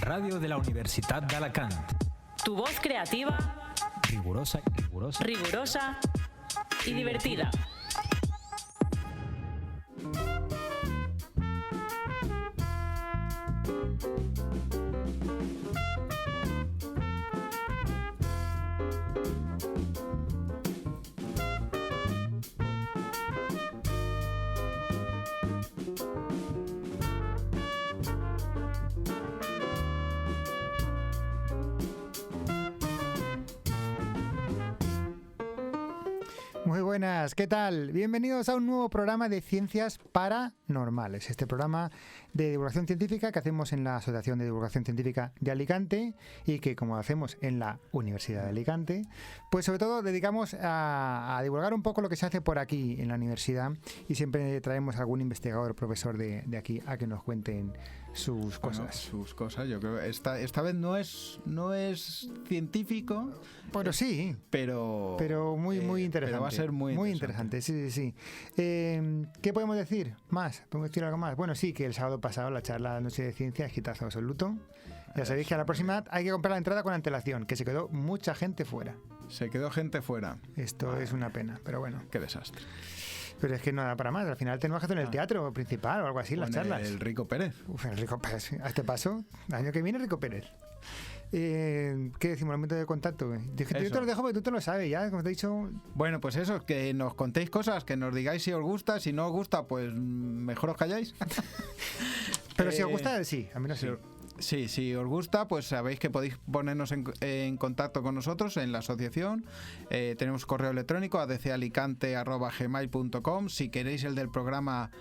Radio de la Universitat d'Alacant. Tu voz creativa, Rigurosa y divertida. Muy buenas, ¿qué tal? Bienvenidos a un nuevo programa de Ciencias Paranormales. Este programa de divulgación científica que hacemos en la Asociación de Divulgación Científica de Alicante y que, como hacemos en la Universidad de Alicante, pues sobre todo dedicamos a divulgar un poco lo que se hace por aquí en la universidad, y siempre traemos a algún investigador o profesor de aquí a que nos cuenten sus cosas. Bueno, sus cosas, yo creo que esta vez no es científico. Bueno, sí, pero muy interesante. Pero va a ser muy interesante. Sí. ¿Qué podemos decir más? ¿Podemos decir algo más? Bueno, sí, que el sábado pasado la charla Noche de Ciencia es hitazo absoluto. Ya sabéis que a la próxima hay que comprar la entrada con antelación, que se quedó mucha gente fuera. Se quedó gente fuera. Esto es una pena, pero bueno. Qué desastre. Pero es que no da para más. Al final tenemos que hacer en el teatro principal o algo así, las charlas. El Rico Pérez. El Rico Pérez. A este paso, el año que viene Rico Pérez. ¿Qué decimos? El momento de contacto. Yo te lo dejo porque tú te lo sabes ya, como te he dicho. Bueno, pues eso, que nos contéis cosas, que nos digáis si os gusta. Si no os gusta, pues mejor os calláis. Pero si os gusta, sí, a mí no sé. Sí, si os gusta, pues sabéis que podéis ponernos en contacto con nosotros en la asociación. Tenemos correo electrónico adcalicante@gmail.com. Si queréis el del programa...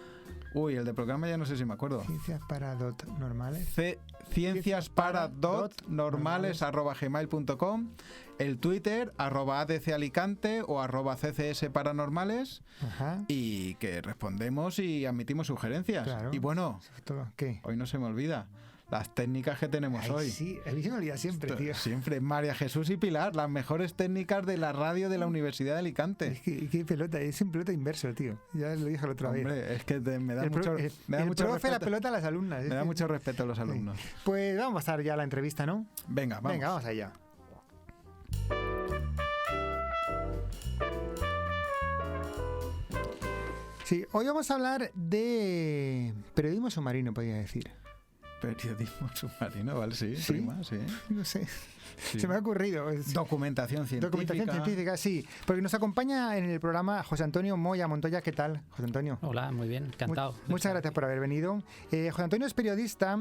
el del programa ya no sé si me acuerdo. Ciencias para dot normales. Ciencias para dot normales @gmail.com. El Twitter @adcalicante o @ccs paranormales. Ajá. Y que respondemos y admitimos sugerencias. Claro. Y bueno, ¿qué? Hoy no se me olvida las técnicas que tenemos hoy. Sí, a mí se me olvida siempre, tío. Siempre, María Jesús y Pilar, las mejores técnicas de la radio de la Universidad de Alicante. Es que qué pelota, es un pelota inverso, tío. Ya lo dije la otra vez. Hombre, es que me da el mucho profe respeto. la pelota a las alumnas. Me da mucho respeto a los alumnos. Sí. Pues vamos a estar ya a la entrevista, ¿no? Venga, vamos allá. Sí, hoy vamos a hablar de periodismo submarino, podría decir. Periodismo submarino, vale, sí. Prima, sí. No sé, sí. Se me ha ocurrido. Documentación científica, sí. Porque nos acompaña en el programa José Antonio Moya Montoya. ¿Qué tal, José Antonio? Hola, muy bien, encantado. Muchas gracias por haber venido. José Antonio es periodista,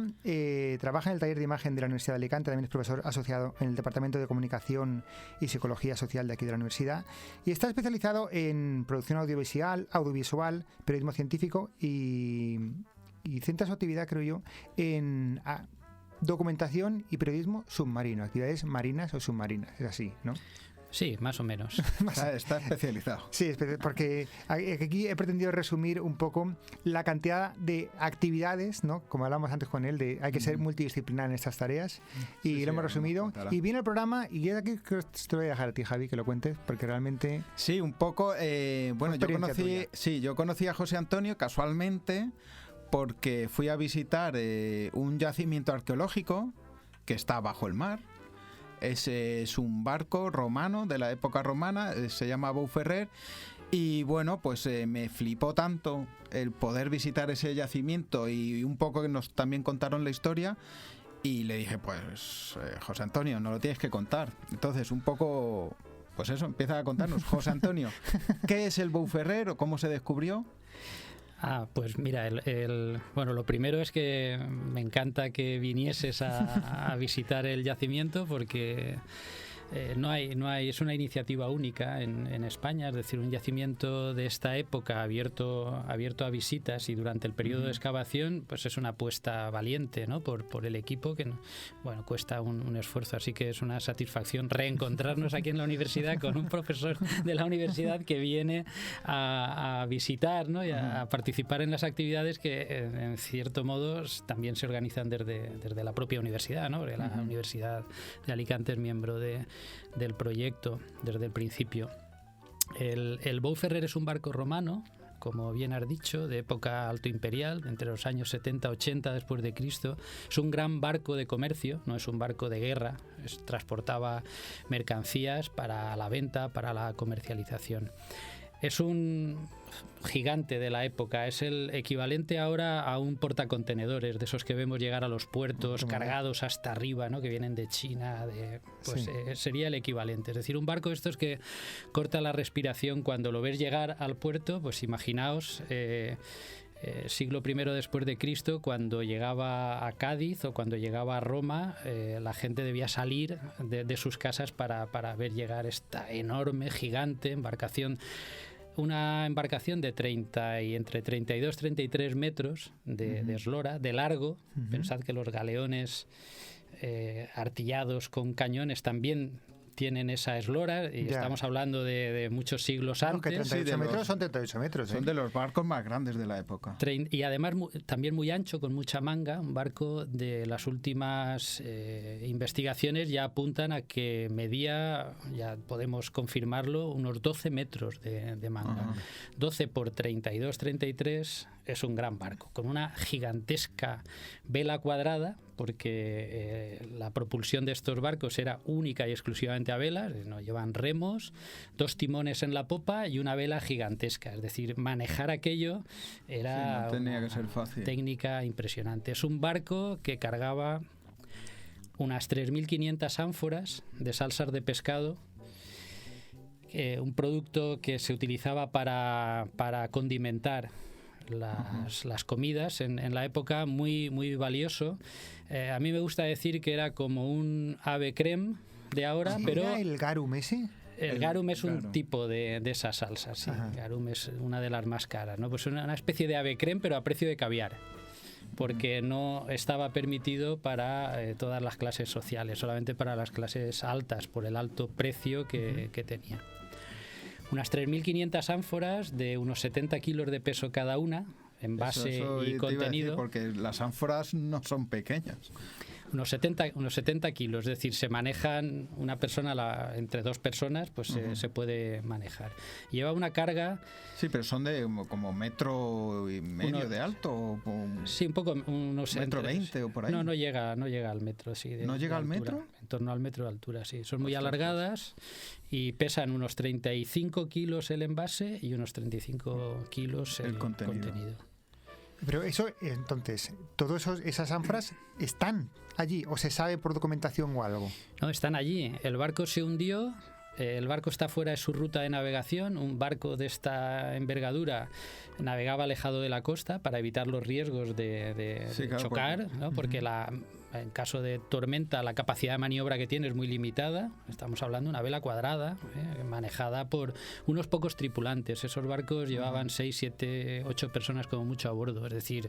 trabaja en el taller de imagen de la Universidad de Alicante, también es profesor asociado en el Departamento de Comunicación y Psicología Social de aquí de la universidad, y está especializado en producción audiovisual, periodismo científico y centra su actividad, creo yo, en documentación y periodismo submarino, actividades marinas o submarinas, es así, ¿no? Sí, más o menos. Está especializado. Sí, porque aquí he pretendido resumir un poco la cantidad de actividades, ¿no? Como hablamos antes con él, hay que ser multidisciplinar en estas tareas, y lo hemos resumido. Y viene el programa, y yo de aquí te lo voy a dejar a ti, Javi, que lo cuentes, porque realmente... Sí, un poco... bueno, yo conocí a José Antonio casualmente, porque fui a visitar un yacimiento arqueológico que está bajo el mar. Es un barco romano, de la época romana, se llama Bou Ferrer, y bueno, pues me flipó tanto el poder visitar ese yacimiento y un poco que nos también contaron la historia, y le dije, pues José Antonio, no lo tienes que contar. Entonces un poco, pues eso, empieza a contarnos, José Antonio, ¿qué es el Bou Ferrer o cómo se descubrió? Pues mira, bueno, lo primero es que me encanta que vinieses a visitar el yacimiento, porque es una iniciativa única en España, es decir, un yacimiento de esta época abierto a visitas, y durante el periodo de excavación pues es una apuesta valiente, ¿no? por el equipo, que bueno, cuesta un esfuerzo, así que es una satisfacción reencontrarnos aquí en la universidad con un profesor de la universidad que viene a visitar, ¿no? Y a participar en las actividades que en cierto modo también se organizan desde la propia universidad, ¿no? Porque la Universidad de Alicante es miembro del proyecto desde el principio. El Bou Ferrer es un barco romano como bien has dicho, de época alto imperial, entre los años 70-80 después de Cristo. Es un gran barco de comercio, no es un barco de guerra, transportaba mercancías para la venta, para la comercialización. Es un gigante de la época, es el equivalente ahora a un portacontenedores, de esos que vemos llegar a los puertos cargados hasta arriba, ¿no? Que vienen de China, sería el equivalente. Es decir, un barco de estos que corta la respiración cuando lo ves llegar al puerto, pues imaginaos... siglo I después de Cristo, cuando llegaba a Cádiz o cuando llegaba a Roma, la gente debía salir de sus casas para ver llegar esta enorme, gigante embarcación. Una embarcación de entre 32 y 33 metros de eslora, de largo. Pensad que los galeones artillados con cañones también tienen esa eslora y estamos hablando de muchos siglos antes. Que 38 metros son 38 metros. Son de los barcos más grandes de la época. Y además también muy ancho, con mucha manga. Un barco de las últimas investigaciones ya apuntan a que medía, ya podemos confirmarlo, unos 12 metros de manga. 12 por 32, 33 es un gran barco, con una gigantesca vela cuadrada, porque la propulsión de estos barcos era única y exclusivamente a velas, no llevan remos, 2 timones en la popa y una vela gigantesca. Es decir, manejar aquello era no tenía que ser fácil. Técnica impresionante. Es un barco que cargaba unas 3.500 ánforas de salsas de pescado, un producto que se utilizaba para condimentar las comidas en la época, muy, muy valioso. A mí me gusta decir que era como un ave creme de ahora, pero... ¿Era el garum ese? El garum es un tipo de esa salsa, sí. Garum es una de las más caras, ¿no? Pues una especie de ave creme, pero a precio de caviar, porque no estaba permitido para todas las clases sociales, solamente para las clases altas, por el alto precio que tenía. Unas 3.500 ánforas de unos 70 kilos de peso cada una, envase y contenido. Porque las ánforas no son pequeñas. Unos 70 kilos, es decir, se manejan una persona, entre 2 personas, pues se puede manejar. Lleva una carga... Sí, pero son de como 1,5 metros de alto. Sí, un poco, unos... 1,20 m o por ahí. No llega al metro, sí. ¿No llega al metro? En torno al metro de altura, sí. Son muy alargadas y pesan unos 35 kilos el envase y unos 35 kilos el contenido. Pero eso, entonces, todas esas ánforas están allí, o se sabe por documentación o algo. No, están allí. El barco se hundió, el barco está fuera de su ruta de navegación. Un barco de esta envergadura navegaba alejado de la costa para evitar los riesgos de chocar, ¿no? Porque en caso de tormenta la capacidad de maniobra que tiene es muy limitada. Estamos hablando de una vela cuadrada, manejada por unos pocos tripulantes. Esos barcos llevaban 6, 7, 8 personas como mucho a bordo, es decir,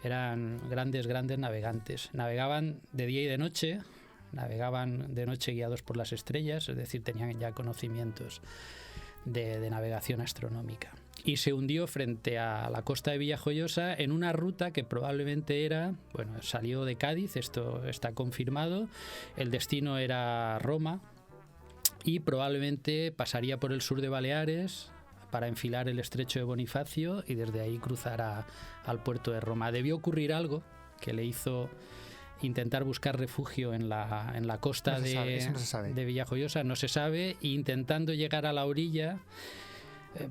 eran grandes navegantes. Navegaban de día y de noche, guiados por las estrellas, es decir, tenían ya conocimientos de navegación astronómica. Y se hundió frente a la costa de Villajoyosa en una ruta que probablemente salió de Cádiz, esto está confirmado, el destino era Roma y probablemente pasaría por el sur de Baleares para enfilar el estrecho de Bonifacio y desde ahí cruzar al puerto de Roma. Debió ocurrir algo que le hizo intentar buscar refugio en la costa de Villajoyosa, no se sabe, e intentando llegar a la orilla,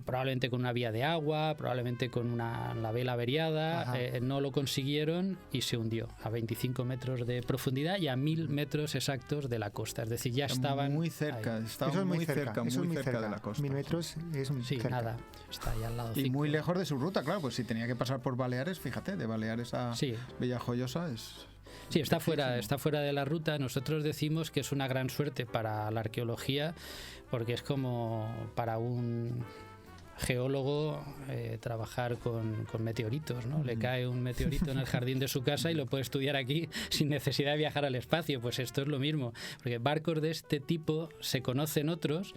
probablemente con una vía de agua, probablemente con la vela averiada, no lo consiguieron y se hundió a 25 metros de profundidad y a 1.000 metros exactos de la costa. Es decir, ya estaban muy cerca, muy cerca de la costa. 1.000 metros es muy cerca. Nada, está ahí al lado. Y muy lejos de su ruta, claro, pues si tenía que pasar por Baleares, fíjate, de Baleares a Villajoyosa es... Sí, está fuera de la ruta. Nosotros decimos que es una gran suerte para la arqueología, porque es como para un geólogo trabajar con meteoritos, ¿no? Le cae un meteorito en el jardín de su casa y lo puede estudiar aquí sin necesidad de viajar al espacio. Pues esto es lo mismo, porque barcos de este tipo se conocen otros,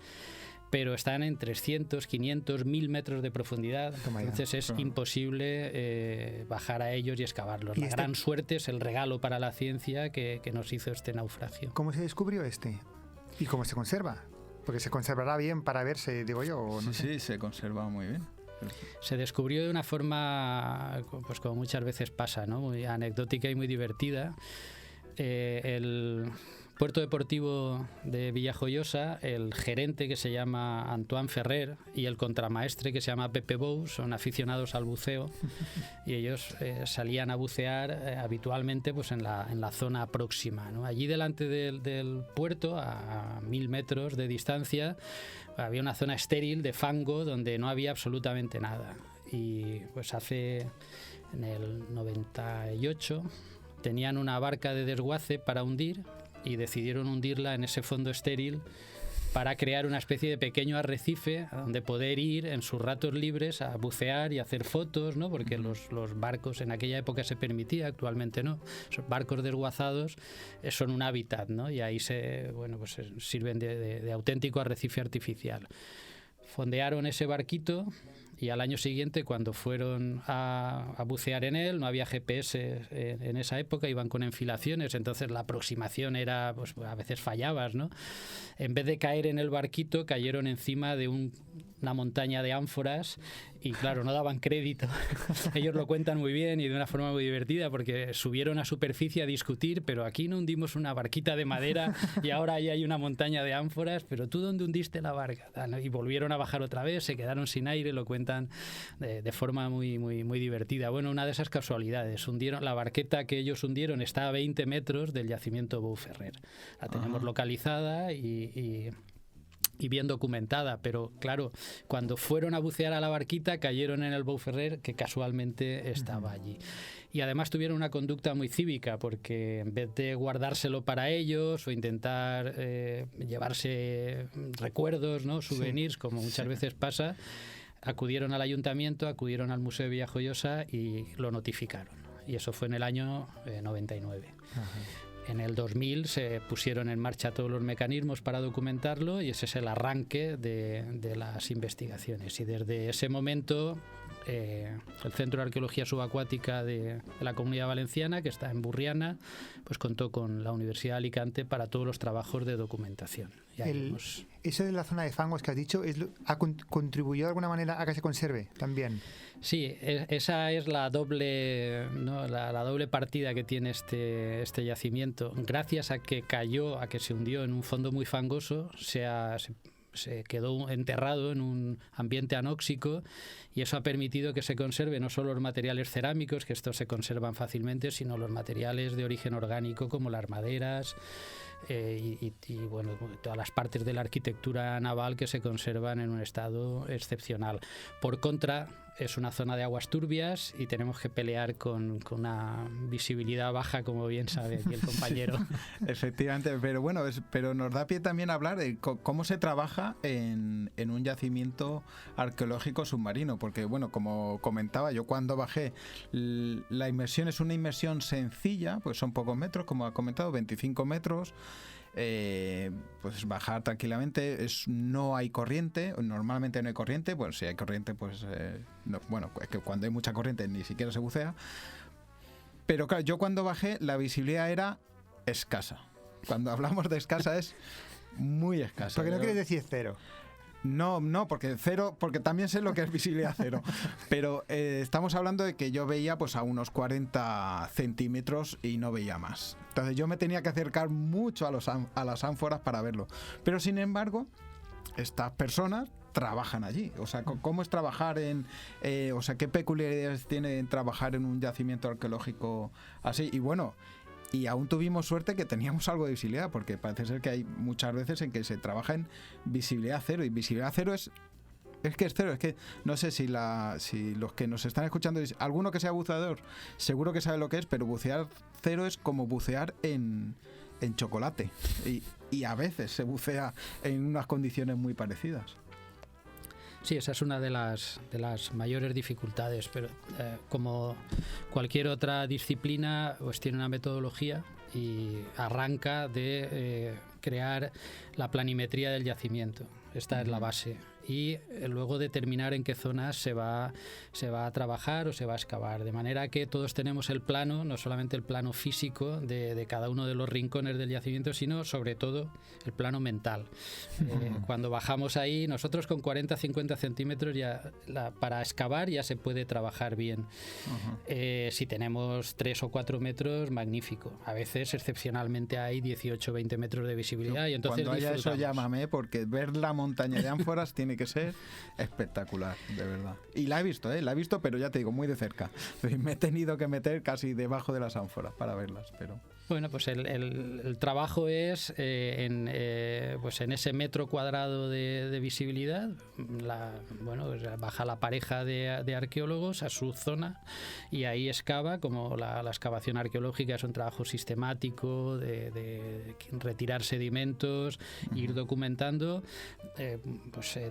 pero están en 300, 500, 1.000 metros de profundidad. Entonces es imposible bajar a ellos y excavarlos. La gran suerte es el regalo para la ciencia que nos hizo este naufragio. ¿Cómo se descubrió este? ¿Y cómo se conserva? Porque se conservará bien para verse, digo yo. ¿O no sé? Sí, se conserva muy bien. Se descubrió de una forma, pues como muchas veces pasa, ¿no? Muy anecdótica y muy divertida. El puerto deportivo de Villajoyosa, el gerente, que se llama Antoine Ferrer, y el contramaestre, que se llama Pepe Bou, son aficionados al buceo y ellos salían a bucear habitualmente pues en la zona próxima, ¿no? Allí delante del puerto, a 1000 metros de distancia, había una zona estéril de fango donde no había absolutamente nada. Y pues en el 98 tenían una barca de desguace para hundir y decidieron hundirla en ese fondo estéril para crear una especie de pequeño arrecife donde poder ir en sus ratos libres a bucear y hacer fotos, ¿no? Porque los barcos en aquella época se permitía, actualmente no. Esos barcos desguazados son un hábitat, ¿no? Y ahí pues sirven de auténtico arrecife artificial. Fondearon ese barquito y al año siguiente, cuando fueron a bucear en él, no había GPS en esa época, iban con enfilaciones, entonces la aproximación era, pues a veces fallabas, ¿no? En vez de caer en el barquito, cayeron encima de una montaña de ánforas y claro, no daban crédito. Ellos lo cuentan muy bien y de una forma muy divertida, porque subieron a superficie a discutir, pero aquí no hundimos una barquita de madera y ahora ahí hay una montaña de ánforas, pero ¿tú dónde hundiste la barca? Y volvieron a bajar otra vez, se quedaron sin aire, lo cuentan de forma muy, muy, muy divertida. Bueno, una de esas casualidades, la barqueta que ellos hundieron está a 20 metros del yacimiento Bou Ferrer. La tenemos localizada y bien documentada, pero claro, cuando fueron a bucear a la barquita cayeron en el Bou Ferrer, que casualmente estaba allí. Y además tuvieron una conducta muy cívica, porque en vez de guardárselo para ellos o intentar llevarse recuerdos, ¿no? Souvenirs, como muchas veces pasa, acudieron al ayuntamiento, acudieron al Museo de Villajoyosa y lo notificaron. Y eso fue en el año 99. Ajá. En el 2000 se pusieron en marcha todos los mecanismos para documentarlo y ese es el arranque de las investigaciones. Y desde ese momento el Centro de Arqueología Subacuática de la Comunidad Valenciana, que está en Burriana, pues contó con la Universidad de Alicante para todos los trabajos de documentación. Eso de la zona de fangos que has dicho, ¿contribuyó de alguna manera a que se conserve también? Sí, esa es la doble, ¿no? la doble partida que tiene este yacimiento. Gracias a que se hundió en un fondo muy fangoso, se quedó enterrado en un ambiente anóxico y eso ha permitido que se conserve no solo los materiales cerámicos, que estos se conservan fácilmente, sino los materiales de origen orgánico como las maderas y bueno, todas las partes de la arquitectura naval que se conservan en un estado excepcional. Por contra, es una zona de aguas turbias y tenemos que pelear con una visibilidad baja, como bien sabe aquí el compañero. Efectivamente, pero bueno, pero nos da pie también a hablar de cómo se trabaja en un yacimiento arqueológico submarino, porque bueno, como comentaba, yo cuando bajé, la inmersión es una inmersión sencilla, pues son pocos metros, como ha comentado, 25 metros. Pues bajar tranquilamente, no hay corriente, normalmente no hay corriente, bueno, si hay corriente pues bueno, es que cuando hay mucha corriente ni siquiera se bucea, pero claro, yo cuando bajé la visibilidad era escasa. Cuando hablamos de escasa es muy escasa. Porque no quieres decir cero. No, porque cero, porque también sé lo que es visibilidad cero, pero estamos hablando de que yo veía pues a unos 40 centímetros y no veía más. Entonces yo me tenía que acercar mucho a las ánforas para verlo. Pero sin embargo, estas personas trabajan allí. O sea, ¿cómo es trabajar o sea, qué peculiaridades tiene en trabajar en un yacimiento arqueológico así? Y bueno, y aún tuvimos suerte que teníamos algo de visibilidad, porque parece ser que hay muchas veces en que se trabaja en visibilidad cero, y visibilidad cero es que es cero. Es que no sé si los que nos están escuchando, alguno que sea buceador seguro que sabe lo que es, pero bucear cero es como bucear en chocolate, y a veces se bucea en unas condiciones muy parecidas. Sí, esa es una de las mayores dificultades, pero como cualquier otra disciplina, pues tiene una metodología y arranca de crear la planimetría del yacimiento. Esta es la base. y luego determinar en qué zonas se va a trabajar o se va a excavar, de manera que todos tenemos el plano, no solamente el plano físico de cada uno de los rincones del yacimiento, sino sobre todo el plano mental. Cuando bajamos ahí, nosotros con 40-50 centímetros ya para excavar ya se puede trabajar bien. Si tenemos 3 o 4 metros, magnífico. A veces excepcionalmente hay 18-20 metros de visibilidad y entonces cuando haya eso llámame, porque ver la montaña de ánforas tiene que ser espectacular, de verdad. Y la he visto, pero ya te digo, muy de cerca. Me he tenido que meter casi debajo de las ánforas para verlas, pero... Bueno, pues el trabajo es en ese metro cuadrado de visibilidad. Baja la pareja de arqueólogos a su zona y ahí excava, como la excavación arqueológica es un trabajo sistemático de retirar sedimentos, ir documentando.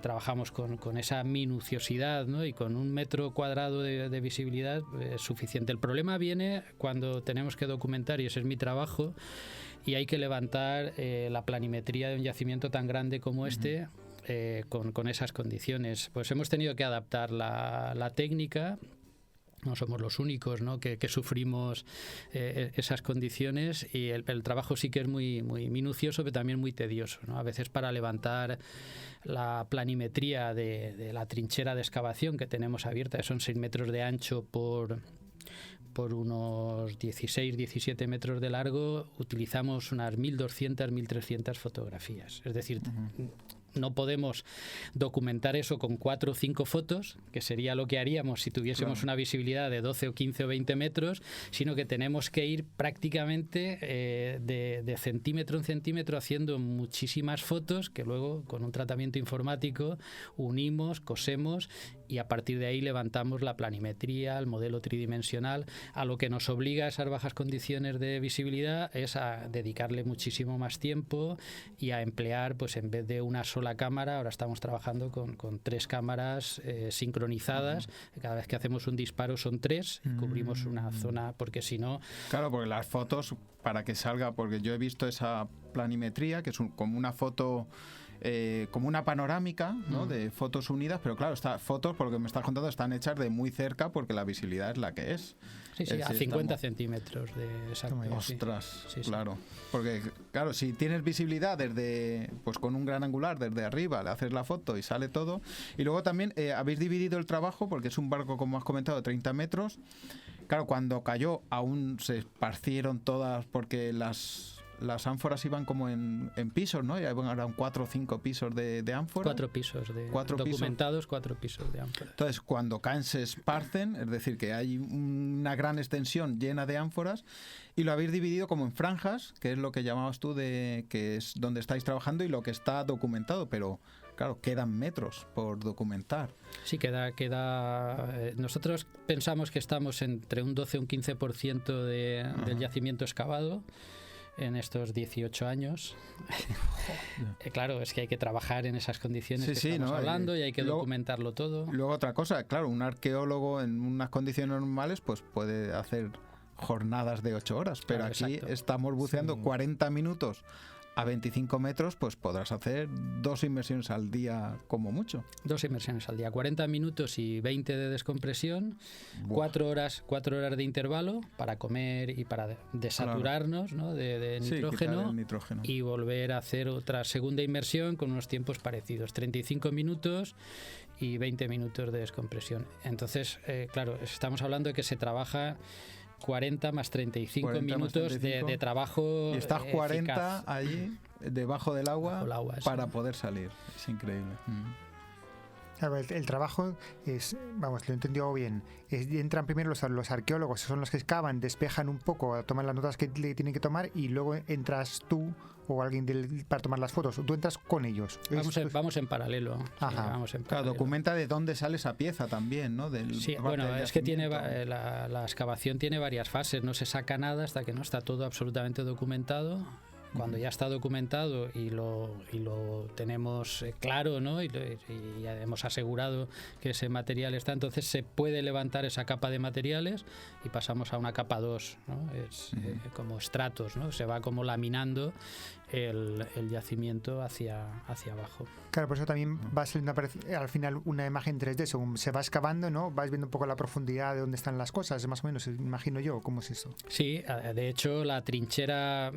Trabajamos con esa minuciosidad, ¿no? Y con un metro cuadrado de visibilidad es suficiente. El problema viene cuando tenemos que documentar, y ese es mi trabajo, y hay que levantar la planimetría de un yacimiento tan grande como este con esas condiciones. Pues hemos tenido que adaptar la técnica. No somos los únicos, ¿no?, que sufrimos esas condiciones, y el trabajo sí que es muy, muy minucioso, pero también muy tedioso, ¿no? A veces para levantar la planimetría de la trinchera de excavación que tenemos abierta, que son 6 metros de ancho por unos 16-17 metros de largo, utilizamos unas 1.200-1.300 fotografías. Es decir, no podemos documentar eso con 4 o 5 fotos, que sería lo que haríamos si tuviésemos una visibilidad de 12 o 15 o 20 metros, sino que tenemos que ir prácticamente de centímetro en centímetro haciendo muchísimas fotos que luego con un tratamiento informático unimos, cosemos y a partir de ahí levantamos la planimetría, el modelo tridimensional. A lo que nos obliga esas bajas condiciones de visibilidad es a dedicarle muchísimo más tiempo y a emplear, pues en vez de una sola cámara, ahora estamos trabajando con 3 cámaras sincronizadas. Cada vez que hacemos un disparo son 3 y cubrimos una zona, porque si no... Claro, porque las fotos, para que salga, porque yo he visto esa planimetría, que es como una foto... como una panorámica, ¿no?, de fotos unidas, pero claro, estas fotos, por lo que me estás contando, están hechas de muy cerca porque la visibilidad es la que es. Sí, a 50 centímetros de exacto. Ostras, sí. Claro. Porque, claro, si tienes visibilidad desde, pues con un gran angular, desde arriba, le haces la foto y sale todo. Y luego también habéis dividido el trabajo, porque es un barco, como has comentado, de 30 metros. Claro, cuando cayó aún se esparcieron todas, porque las ánforas iban como en pisos, ¿no? Ya eran 4 o 5 pisos de ánforas. 4 pisos documentados, 4 pisos de ánforas. Entonces, cuando caen se esparcen, es decir, que hay una gran extensión llena de ánforas, y lo habéis dividido como en franjas, que es lo que llamabas tú que es donde estáis trabajando y lo que está documentado, pero claro, quedan metros por documentar. Sí, queda. Nosotros pensamos que estamos entre un 12 y un 15% del yacimiento excavado en estos 18 años. Claro, es que hay que trabajar en esas condiciones que estamos hablando, y hay que documentarlo todo. Luego otra cosa, claro, un arqueólogo en unas condiciones normales pues puede hacer jornadas de 8 horas, pero aquí estamos buceando 40 minutos a 25 metros, pues podrás hacer 2 inmersiones al día como mucho. 2 inmersiones al día, 40 minutos y 20 de descompresión, 4 horas de intervalo para comer y para desaturarnos, ¿no?, de nitrógeno, y volver a hacer otra segunda inmersión con unos tiempos parecidos, 35 minutos y 20 minutos de descompresión. Entonces, claro, estamos hablando de que se trabaja 40 más 35 minutos de trabajo. Y estás 40 eficaz. allí, debajo del agua, para poder salir. Es increíble. Claro, el trabajo es, vamos, lo he entendido bien, entran primero los arqueólogos, son los que excavan, despejan un poco, toman las notas que le tienen que tomar, y luego entras tú o alguien para tomar las fotos. Tú entras con ellos. Vamos en paralelo. Claro, documenta de dónde sale esa pieza también, ¿no? Es que tiene la excavación tiene varias fases. No se saca nada hasta que no está todo absolutamente documentado. cuando ya está documentado y lo tenemos claro, ¿no? y ya hemos asegurado que ese material está, entonces se puede levantar esa capa de materiales y pasamos a una capa 2, ¿no? Es como estratos, ¿no? Se va como laminando el yacimiento hacia abajo. Claro, por eso también va saliendo al final una imagen 3D, según se va excavando, ¿no? Vais viendo un poco la profundidad de dónde están las cosas, más o menos, imagino yo. ¿Cómo es eso? Sí, de hecho la trinchera,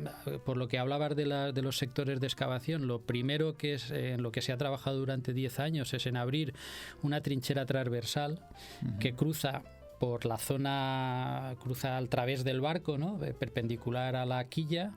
por lo que hablabas de los sectores de excavación, lo primero que es en lo que se ha trabajado durante 10 años es en abrir una trinchera transversal que cruza por la zona, cruza al través del barco, ¿no? Perpendicular a la quilla,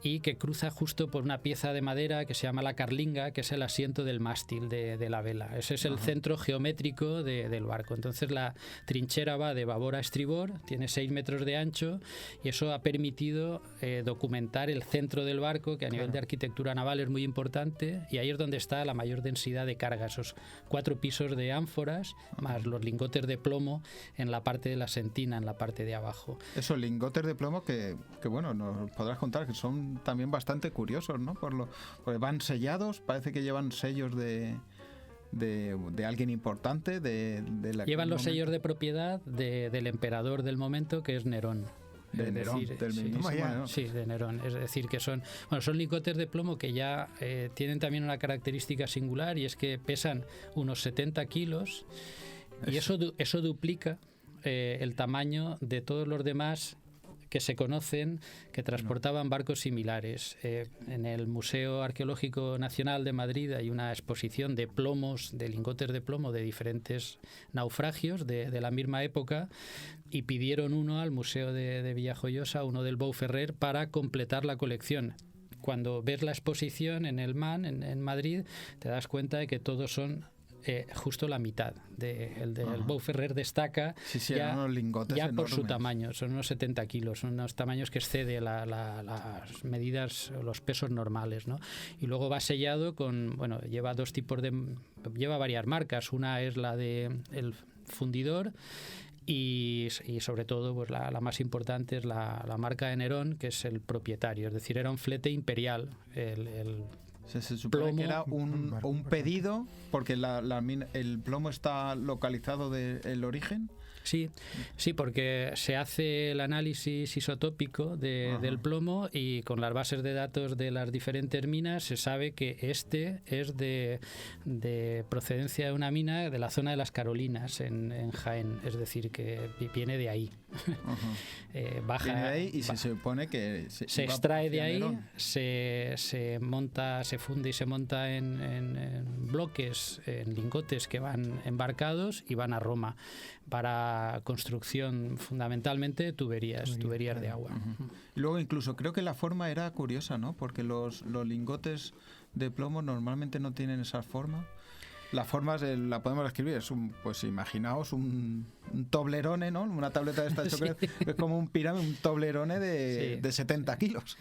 y que cruza justo por una pieza de madera que se llama la carlinga, que es el asiento del mástil de la vela. Ese es el centro geométrico del barco. Entonces la trinchera va de babor a estribor, tiene 6 metros de ancho, y eso ha permitido documentar el centro del barco, que a nivel de arquitectura naval es muy importante, y ahí es donde está la mayor densidad de carga, esos 4 pisos de ánforas, más los lingotes de plomo en la parte de la sentina, en la parte de abajo. Esos lingotes de plomo que bueno, nos podrás contar que son también bastante curiosos, ¿no? Porque van sellados, parece que llevan sellos de alguien importante. Llevan los sellos de propiedad del emperador del momento, que es Nerón. De Nerón, del mismísimo Nerón. Sí, de Nerón. Es decir, que son lingotes de plomo que ya tienen también una característica singular, y es que pesan unos 70 kilos, y eso duplica el tamaño de todos los demás que se conocen que transportaban barcos similares. En el Museo Arqueológico Nacional de Madrid hay una exposición de plomos, de lingotes de plomo de diferentes naufragios de la misma época, y pidieron uno al Museo de Villajoyosa, uno del Bou Ferrer, para completar la colección. Cuando ves la exposición en el MAN, en Madrid, te das cuenta de que todos son justo la mitad. El del Bou Ferrer destaca ya por su tamaño, son unos 70 kilos, son unos tamaños que excede las medidas, los pesos normales, ¿no? Y luego va sellado con, lleva lleva varias marcas. Una es la de el fundidor, y sobre todo pues la más importante es la marca de Nerón, que es el propietario, es decir, era un flete imperial. Se supone que era un pedido, porque el plomo está localizado del origen. Sí, porque se hace el análisis isotópico del plomo, y con las bases de datos de las diferentes minas se sabe que este es de procedencia de una mina de la zona de las Carolinas en Jaén, es decir, que viene de ahí. Viene de ahí, y se supone que se extrae de ahí, se monta, se funde y se monta en bloques, en lingotes que van embarcados y van a Roma para construcción, fundamentalmente tuberías de agua. Y luego incluso creo que la forma era curiosa, ¿no? Porque los lingotes de plomo normalmente no tienen esa forma. La forma la podemos describir, pues imaginaos un toblerone, ¿no? Una tableta de esta de chocolate, es como un toblerone de 70 kilos.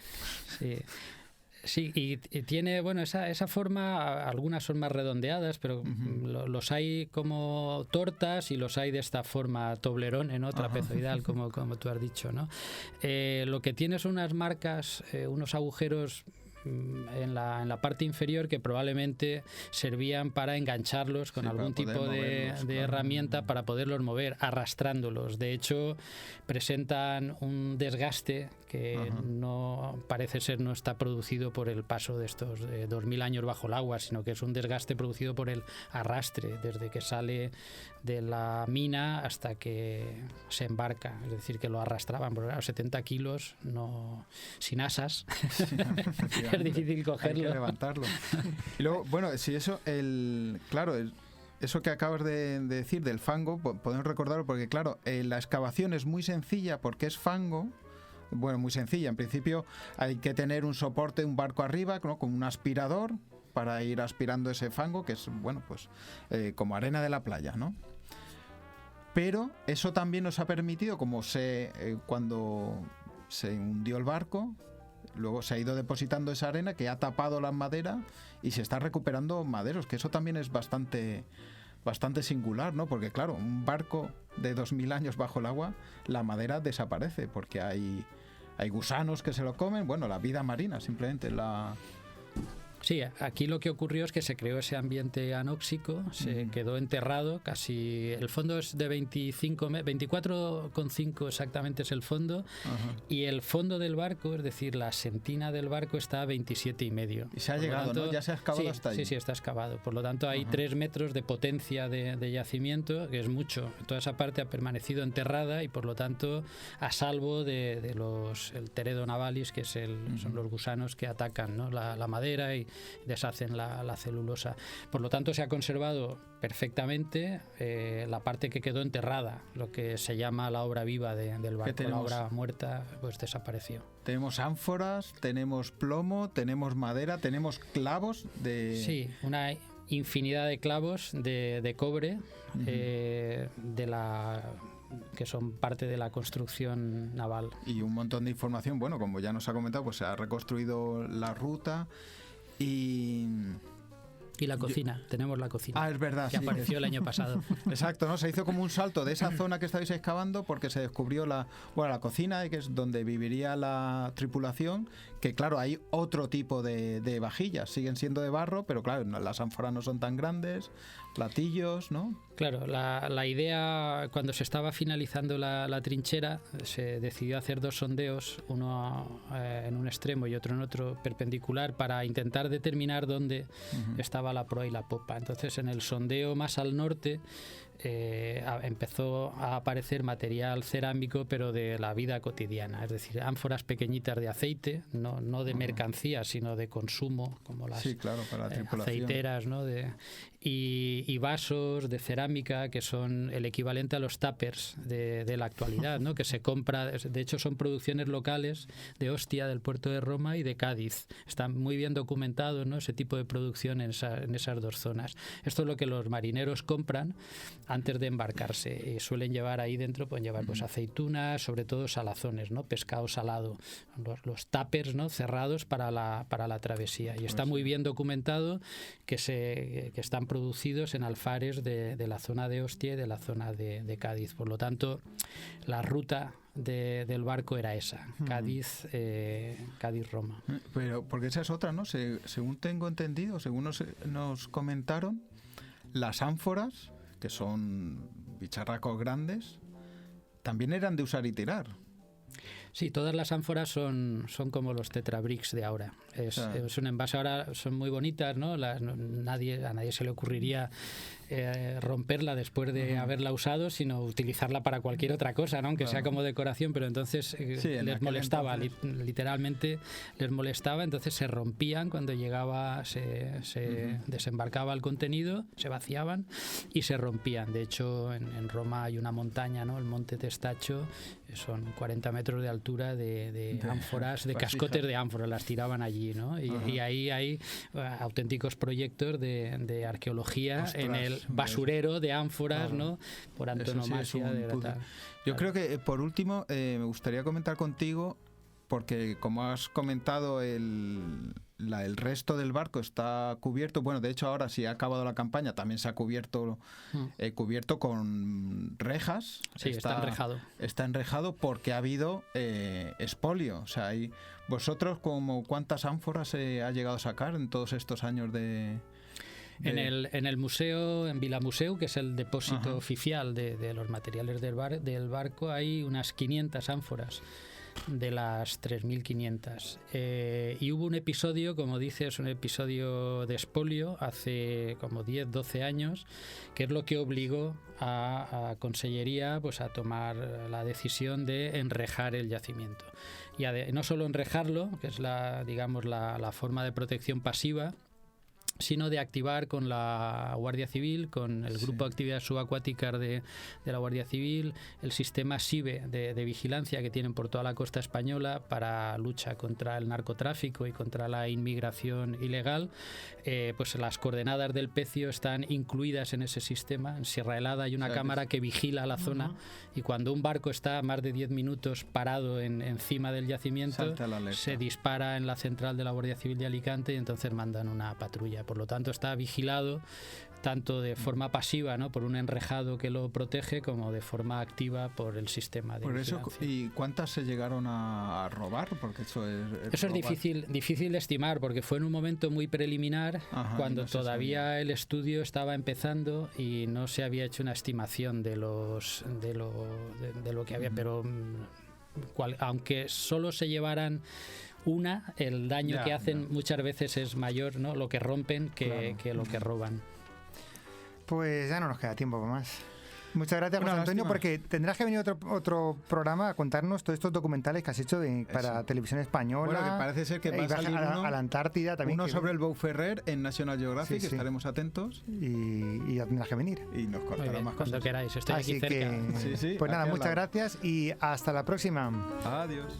Sí, y tiene, esa forma, algunas son más redondeadas, pero los hay como tortas y los hay de esta forma toblerone, ¿no? Trapezoidal, como tú has dicho, ¿no? Lo que tiene son unas marcas, unos agujeros en la parte inferior que probablemente servían para engancharlos con algún tipo de herramienta para poderlos mover, arrastrándolos. De hecho, presentan un desgaste que no parece ser, no está producido por el paso de estos 2000 años bajo el agua, sino que es un desgaste producido por el arrastre desde que sale de la mina hasta que se embarca, es decir, que lo arrastraban, porque a 70 kilos sin asas es difícil cogerlo. Hay que levantarlo. Y luego, si eso, eso que acabas de decir del fango, podemos recordarlo porque, claro, la excavación es muy sencilla porque es fango. Muy sencilla. En principio hay que tener un soporte, un barco arriba, ¿no? Con un aspirador para ir aspirando ese fango, que es, como arena de la playa, ¿no? Pero eso también nos ha permitido, cuando se hundió el barco, luego se ha ido depositando esa arena que ha tapado la madera y se está recuperando maderos, que eso también es bastante singular, ¿no? Porque claro, un barco de 2000 años bajo el agua, la madera desaparece porque hay hay gusanos que se lo comen, bueno, la vida marina simplemente la... Sí, aquí lo que ocurrió es que se creó ese ambiente anóxico, se quedó enterrado, casi el fondo es de 24,5 exactamente es el fondo, y el fondo del barco, es decir, la sentina del barco está a 27,5. Y se ha llegado, ¿no? Ya se ha excavado hasta ahí. Sí, está excavado. Por lo tanto, hay 3 metros de potencia de yacimiento, que es mucho. Toda esa parte ha permanecido enterrada y, por lo tanto, a salvo de el Teredo navalis, que son los gusanos que atacan, ¿no? la madera y deshacen la celulosa. Por lo tanto, se ha conservado perfectamente la parte que quedó enterrada, lo que se llama la obra viva del barco. La obra muerta pues desapareció. Tenemos ánforas, tenemos plomo, tenemos madera, tenemos clavos de... Sí, una infinidad de clavos de cobre que son parte de la construcción naval. Y un montón de información. Bueno, como ya nos ha comentado, pues se ha reconstruido la ruta. Y la cocina, tenemos la cocina. Es verdad. Que apareció el año pasado. Exacto, ¿no? Se hizo como un salto de esa zona que estabais excavando porque se descubrió la cocina, que es donde viviría la tripulación, que claro, hay otro tipo de vajillas, siguen siendo de barro, pero claro, las ánforas no son tan grandes, platillos, ¿no? Claro, la idea, cuando se estaba finalizando la trinchera, se decidió hacer 2 sondeos, uno en un extremo y otro en otro perpendicular, para intentar determinar dónde estaba la proa y la popa. Entonces, en el sondeo más al norte empezó a aparecer material cerámico, pero de la vida cotidiana, es decir, ánforas pequeñitas de aceite, no de mercancía, sino de consumo, como las para la tripulación. Aceiteras, ¿no? Y vasos de cerámica que son el equivalente a los tuppers de la actualidad, ¿no? Que se compra, de hecho son producciones locales de Ostia, del puerto de Roma, y de Cádiz. Está muy bien documentado, ¿no? Ese tipo de producción en esas 2 zonas. Esto es lo que los marineros compran antes de embarcarse. Suelen llevar ahí dentro, pueden llevar pues aceitunas, sobre todo salazones, ¿no? Pescado salado, los tuppers, ¿no? Cerrados para la travesía. Y está muy bien documentado que están producidos en alfares de la zona de Ostia y de la zona de Cádiz. Por lo tanto, la ruta del barco era esa, Cádiz-Roma. Pero porque esa es otra, ¿no? Según tengo entendido, según nos comentaron, las ánforas, que son bicharracos grandes, también eran de usar y tirar. Sí, todas las ánforas son como los tetrabricks de ahora. Es un envase, ahora son muy bonitas, ¿no? A nadie se le ocurriría romperla después de haberla usado, sino utilizarla para cualquier otra cosa, ¿no? Aunque sea como decoración, pero entonces les molestaba, literalmente les molestaba, entonces se rompían cuando llegaba, se desembarcaba el contenido, se vaciaban y se rompían. De hecho, en Roma hay una montaña, ¿no? El Monte Testaccio, son 40 metros de altura de ánforas, de cascotes de ánforas, las tiraban allí, ¿no? Y ahí hay auténticos proyectos de arqueología. Ostras, en el basurero de ánforas, ¿no? Por antonomasia. Yo creo que, por último, me gustaría comentar contigo, porque como has comentado, el resto del barco está cubierto. Bueno, de hecho ahora, si ha acabado la campaña, también se ha cubierto con rejas. Sí, está enrejado. Está enrejado porque ha habido expolio. O sea, vosotros, ¿cuántas ánforas se ha llegado a sacar en todos estos años de...? En el museo, en Vilamuseu, que es el depósito oficial de los materiales del barco, hay unas 500 ánforas de las 3.500. Y hubo un episodio, como dices, un episodio de expolio hace como 10-12 años, que es lo que obligó a Consellería pues a tomar la decisión de enrejar el yacimiento. Y no solo enrejarlo, que es la forma de protección pasiva, sino de activar con la Guardia Civil, con el Grupo de Actividades Subacuáticas de la Guardia Civil, el sistema SIBE de vigilancia que tienen por toda la costa española para lucha contra el narcotráfico y contra la inmigración ilegal. Pues las coordenadas del pecio están incluidas en ese sistema. En Sierra Helada hay una cámara que vigila la zona, y cuando un barco está más de 10 minutos parado encima del yacimiento, se dispara en la central de la Guardia Civil de Alicante, y entonces mandan una patrulla por lo tanto está vigilado tanto de forma pasiva, ¿no?, por un enrejado que lo protege, como de forma activa por el sistema de vigilancia. ¿Y cuántas se llegaron a robar? Porque eso es difícil de estimar, porque fue en un momento muy preliminar, cuando todavía el estudio estaba empezando y no se había hecho una estimación de lo que había, pero aunque solo se llevaran una, el daño que hacen muchas veces es mayor, ¿no?, lo que rompen que lo que roban. Pues ya no nos queda tiempo más. Muchas gracias, José Antonio, porque tendrás que venir otro programa a contarnos todos estos documentales que has hecho para Televisión Española. Bueno, que parece ser que va a salir a la Antártida también. Uno sobre el Beau Ferrer en National Geographic, estaremos atentos. Y ya tendrás que venir. Y nos contará más cosas. Cuando queráis, estoy Así aquí cerca. Pues nada, muchas gracias y hasta la próxima. Adiós.